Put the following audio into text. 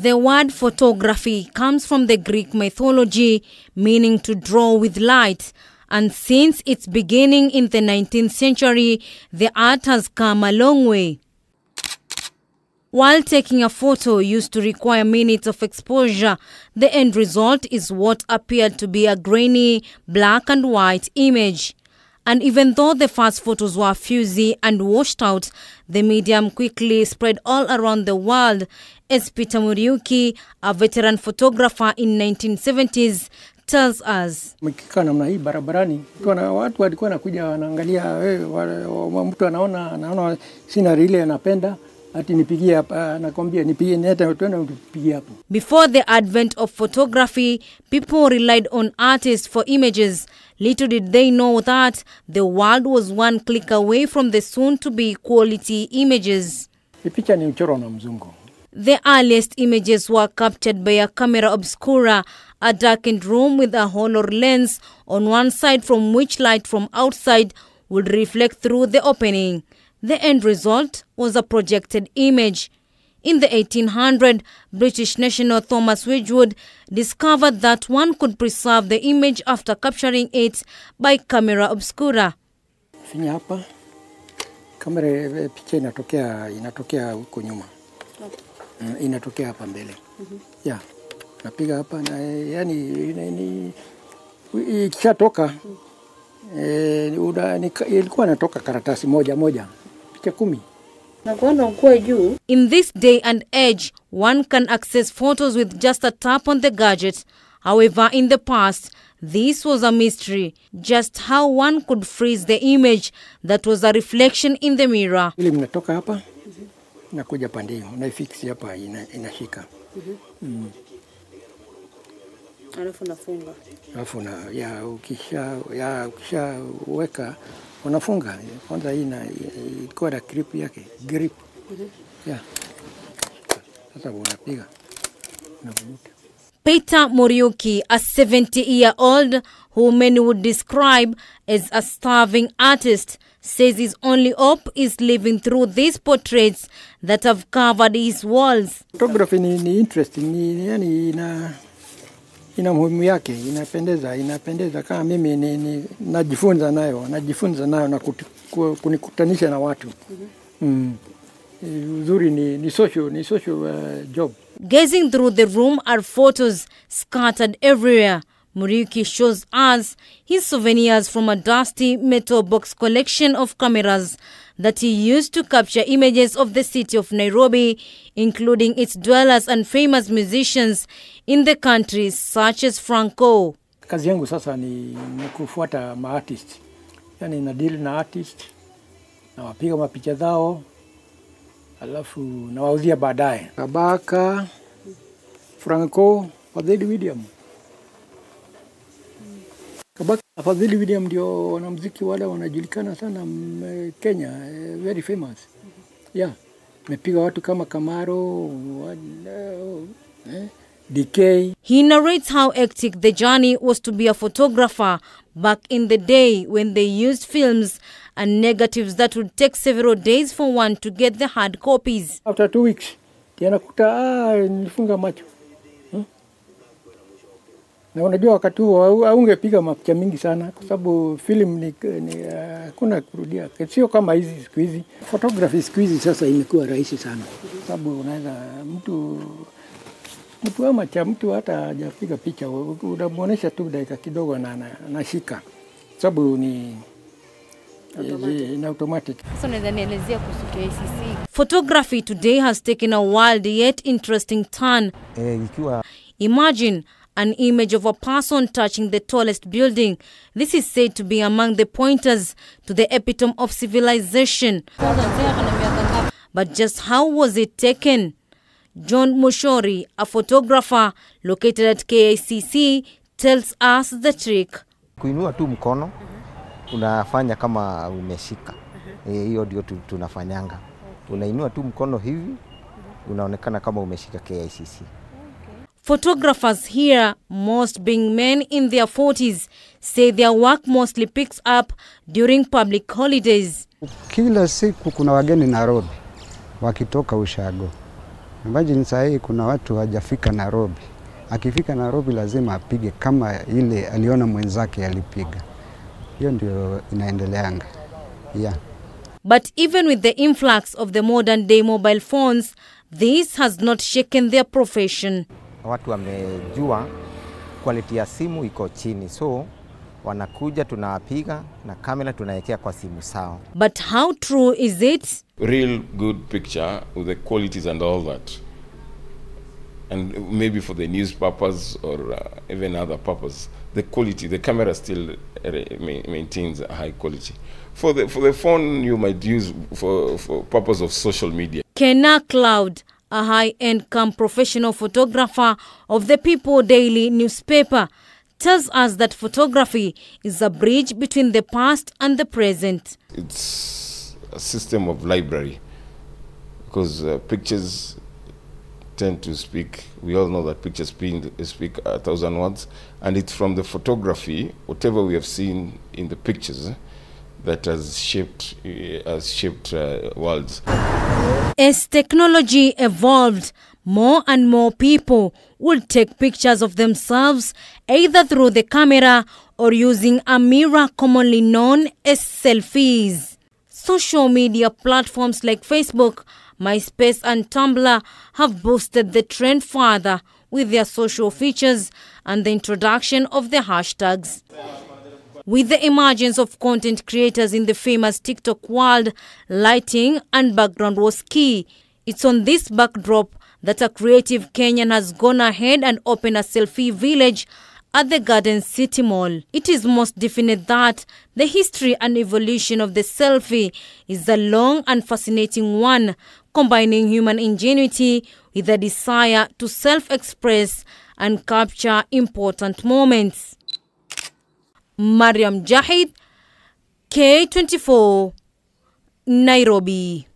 The word photography comes from the Greek mythology, meaning to draw with light. And since its beginning in the 19th century, the art has come a long way. While taking a photo used to require minutes of exposure, the end result is what appeared to be a grainy, black and white image. And even though the first photos were fuzzy and washed out, the medium quickly spread all around the world, as Peter Muriuki, a veteran photographer in 1970s, tells us. Mkika namna hii barabarani, watu walikuwa wanakuja wanaangalia, mtu anaona scenery ile anapenda, ati nipigie hapa, nakwambia nipigie neta twende nipigie hapo. Before the advent of photography, people relied on artists for images. Little did they know that the world was one click away from the soon-to-be quality images. Picha ni uchoro na mzungu. The earliest images were captured by a camera obscura, a darkened room with a hollow lens on one side from which light from outside would reflect through the opening. The end result was a projected image. In the 1800s, British national Thomas Wedgwood discovered that one could preserve the image after capturing it by camera obscura. Finya hapa, kamera picha inatokea huko nyuma. Inatokea hapa mbele. Yeah. Napiga hapa na yani ikishatoka ilikuwa natoka karatasi moja picha 10. In this day and age, one can access photos with just a tap on the gadget. However, in the past, this was a mystery, just how one could freeze the image that was a reflection in the mirror. Ile mnatoka hapa na kuja pande hiyo, unaifix hapa inashika. Alafu nafunga. Alafu ukisha weka unafunga. Kwanza hii ilikuwa na grip yake, grip. Yeah. Sasa unapiga. Unavuta. Peter Muriuki, a 70-year-old who many would describe as a starving artist, says his only hope is living through these portraits that have covered his walls. Photography ni interesting, yani ina muhimu yake, inapendeza kama mimi najifunza nayo na kunikutanisha na watu. Uzuri ni social job. Gazing through the room are photos scattered everywhere. Muriuki shows us his souvenirs from a dusty metal box collection of cameras that he used to capture images of the city of Nairobi, including its dwellers and famous musicians in the country such as Franco. Kazi yangu sasa ni kufuata ma-artist. Yani na deal na artist, na wapiga mapicha zao, alafu na wauzia baadaye. Kabaka, Franco, Fadhili William. Kabaka, Fadhili William ndio wanamuziki wale wanajulikana sana Kenya, very famous. Yeah, mepiga watu kama Kamaro, DK. He narrates how hectic the journey was to be a photographer back in the day when they used films and negatives that would take several days for one to get the hard copies. After 2 weeks, anakuta nilifunga macho. Na unajua wakati huo haungepiga mapicha mingi sana kwa sababu film kuna kurudia. Sio kama hizi siku hizi. Photography siku hizi sasa imekuwa rahisi sana. Sababu unaweza mtu hata hajapiga picha, unamuonesha tu dakika kidogo na anashika. Sababu ni automatic. Photography today has taken a wild yet interesting turn. Imagine an image of a person touching the tallest building. This is said to be among the pointers to the epitome of civilization. But just how was it taken? John Mushori, a photographer located at KICC, tells us the trick. Kuinua tu mkono, unafanya kama umeshika. Hiyo ndio tunafanyanga. Unainua tu mkono hivi, unaonekana kama umeshika KICC. Photographers here, most being men in their 40s, say their work mostly picks up during public holidays. Kila siku kuna wageni Nairobi wakitoka ushago. Imagine saa hii kuna watu hawajafika Nairobi. Akifika Nairobi lazima apige kama ile aliona mwenzake alipiga. Hiyo ndio inaendeleanga. Yeah. But even with the influx of the modern day mobile phones, this has not shaken their profession. Watu wamejua quality ya simu iko chini, so wanakuja tunawapiga na kamera tunawekea kwa simu sao. But how true is it? Real good picture with the qualities and all that. And maybe for the news purpose or even other purpose, the quality, the camera still maintains a high quality. For the phone, you might use for purpose of social media. Kenna Cloud, a high-end professional photographer of the People Daily newspaper, tells us that photography is a bridge between the past and the present. It's a system of library because pictures tend to speak. We all know that pictures speak 1,000 words, and it's from the photography, whatever we have seen in the pictures, that has shaped worlds. As technology evolved, more and more people would take pictures of themselves either through the camera or using a mirror commonly known as selfies. Social media platforms like Facebook, MySpace and Tumblr have boosted the trend further with their social features and the introduction of the hashtags. With the emergence of content creators in the famous TikTok world, lighting and background was key. It's on this backdrop that a creative Kenyan has gone ahead and opened a selfie village at the Garden City Mall. It is most definite that the history and evolution of the selfie is a long and fascinating one, combining human ingenuity with a desire to self-express and capture important moments. Mariam Jahid, K24, Nairobi.